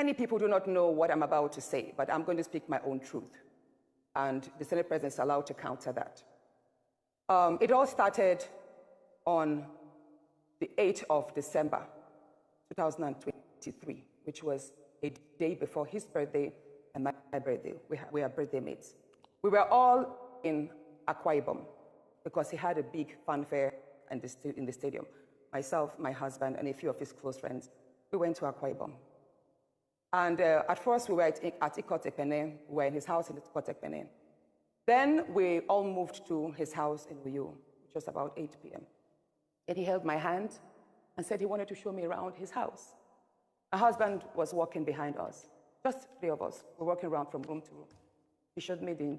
Many people do not know what I'm about to say, but I'm going to speak my own truth. And the Senate President is allowed to counter that. It all started on the 8th of December, 2023, which was a day before his birthday and my birthday. We are birthday mates. We were all in Akwa Ibom because he had a big fanfare in the stadium. Myself, my husband, and a few of his close friends, we went to Akwa Ibom. And at first, we were at Ikot Ekpene. We were in his house in Ikot Ekpene. Then we all moved to his house in Uyo, which was about 8 p.m. And he held my hand and said he wanted to show me around his house. My husband was walking behind us, just 3 of us. We were walking around from room to room. He showed me the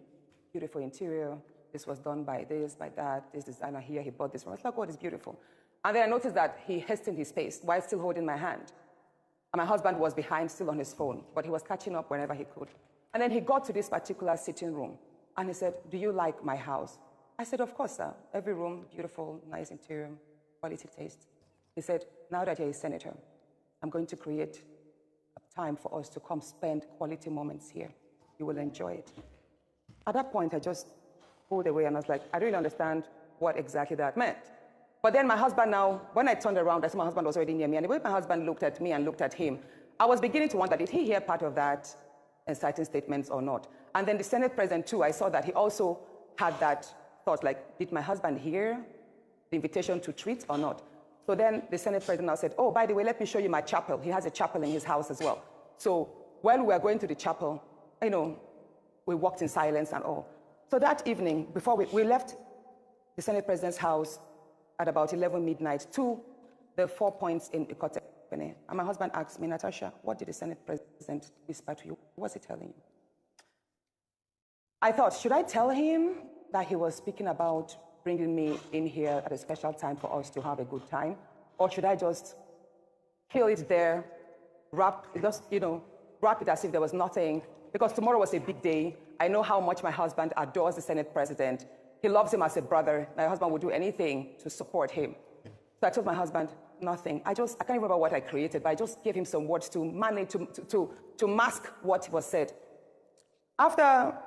beautiful interior. This was done by this, by that. This designer here, he bought this from. I was like, oh, it's beautiful. And then I noticed that he hastened his pace while still holding my hand. And my husband was behind, still on his phone, but he was catching up whenever he could. And then he got to this particular sitting room, and he said, do you like my house? I said, of course, sir. Every room, beautiful, nice interior, quality taste. He said, now that you're a senator, I'm going to create a time for us to come spend quality moments here. You will enjoy it. At that point, I just pulled away, and I was like, I don't really understand what exactly that meant. But then my husband now, when I turned around, I saw my husband was already near me. And the way my husband looked at me and looked at him, I was beginning to wonder, did he hear part of that inciting statements or not? And then the Senate President, too, I saw that he also had that thought, like, did my husband hear the invitation to treat or not? So then the Senate President now said, oh, by the way, let me show you my chapel. He has a chapel in his house as well. So when we were going to the chapel, we walked in silence and all. So that evening, before we left the Senate President's house, at about 11 midnight to the 4 points in Ikot Ekpene. And my husband asked me, Natasha, what did the Senate President whisper to you? What was he telling you? I thought, should I tell him that he was speaking about bringing me in here at a special time for us to have a good time? Or should I just kill it there, wrap it as if there was nothing? Because tomorrow was a big day. I know how much my husband adores the Senate President. He loves him as a brother. My husband would do anything to support him. So I told my husband, nothing. I can't remember what I created, but I just gave him some words to manage, to mask what was said.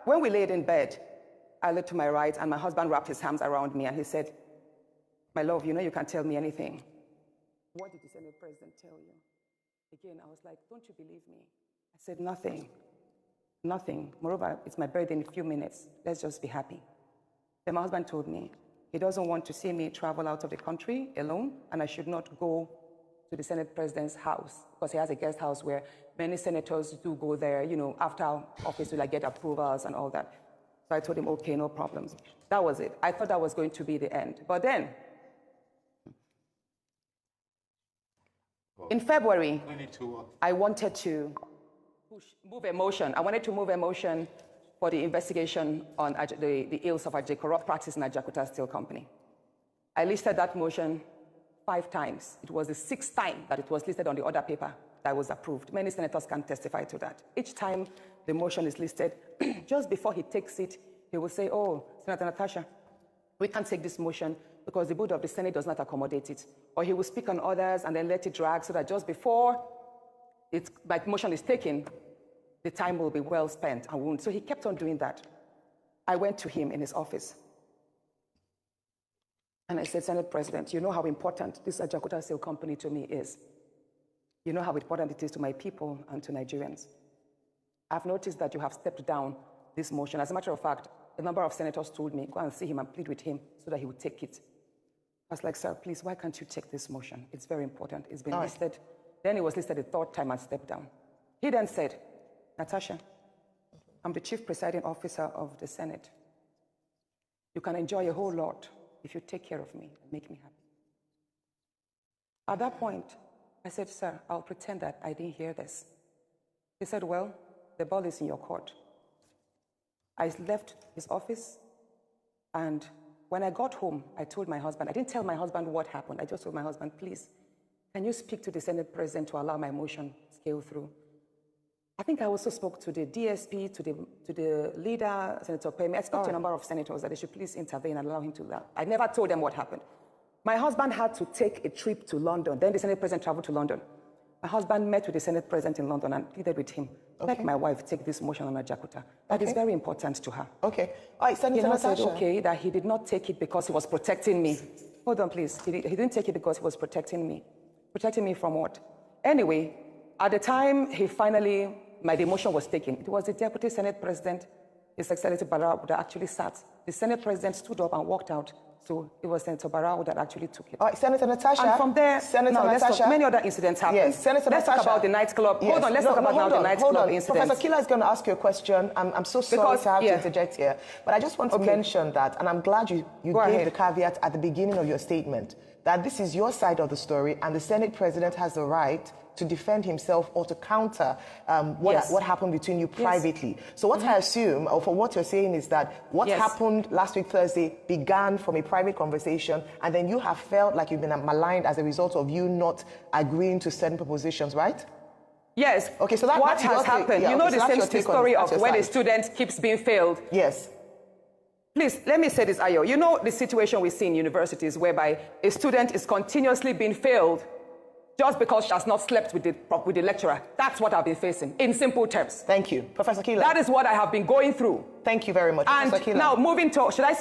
When we laid in bed, I looked to my right, and my husband wrapped his arms around me, and he said, my love, you can't tell me anything. What did the Senate President tell you? Again, I was like, don't you believe me? I said, nothing. Nothing. Moreover, it's my birthday in a few minutes. Let's just be happy. Then my husband told me he doesn't want to see me travel out of the country alone, and I should not go to the Senate President's house because he has a guest house where many senators do go there, after office to get approvals and all that. So I told him, okay, no problems. That was it. I thought that was going to be the end. But then, in February, I wanted to move a motion. I wanted to move a motion for the investigation on the ills of corrupt practice in Ajakuta Steel Company. I listed that motion 5 times. It was the 6th time that it was listed on the order paper that was approved. Many senators can testify to that. Each time the motion is listed, just before he takes it, he will say, oh, Senator Natasha, we can't take this motion because the board of the Senate does not accommodate it. Or he will speak on others and then let it drag so that just before the motion is taken, the time will be well spent and won't. So he kept on doing that. I went to him in his office. And I said, Senate President, you know how important this Ajakuta Steel Company to me is. You know how important it is to my people and to Nigerians. I've noticed that you have stepped down this motion. As a matter of fact, a number of senators told me, go and see him and plead with him so that he would take it. I was like, sir, please, why can't you take this motion? It's very important. It's been listed. Then it was listed a 3rd time and stepped down. He then said, Natasha, I'm the chief presiding officer of the Senate. You can enjoy a whole lot if you take care of me and make me happy. At that point, I said, sir, I'll pretend that I didn't hear this. He said, well, the ball is in your court. I left his office, and when I got home, I told my husband, I didn't tell my husband what happened. I just told my husband, please, can you speak to the Senate President to allow my motion to scale through? I think I also spoke to the DSP, to the leader, Senator Pemi. I spoke to a number of senators that they should please intervene and allow him to learn. I never told them what happened. My husband had to take a trip to London. Then the Senate President traveled to London. My husband met with the Senate President in London and pleaded with him, let my wife take this motion on Ajakuta. That is very important to her. Okay. All right, Senator Natasha. Said, okay, that he did not take it because he was protecting me. Hold on, please. He didn't take it because he was protecting me. Protecting me from what? Anyway, at the time my demotion was taken, it was the Deputy Senate President, His Excellency Barau, that actually sat. The Senate President stood up and walked out. So it was Senator Barau that actually took it. All right, Senator Natasha. And from there, many other incidents happened. Yes, Senator let's Natasha. Talk about the nightclub. Yes. Hold on, let's talk about the nightclub incident. Professor Kila is going to ask you a question. I'm so sorry to have to interject here. But I just want to mention that, and I'm glad you gave the caveat at the beginning of your statement, that this is your side of the story, and the Senate President has the right to defend himself or to counter what happened between you privately. So what I assume, or for what you're saying, is that what happened last week Thursday began from a private conversation, and then you have felt like you've been maligned as a result of you not agreeing to certain propositions, right? Yes. Okay, so what has happened? Yeah, you know the story of when a student keeps being failed. Yes. Please, let me say this, Ayo. You know the situation we see in universities whereby a student is continuously being failed just because she has not slept with the lecturer. That's what I've been facing, in simple terms. Thank you. Professor Kila. That is what I have been going through. Thank you very much, and Professor Kila. Now, moving to, should I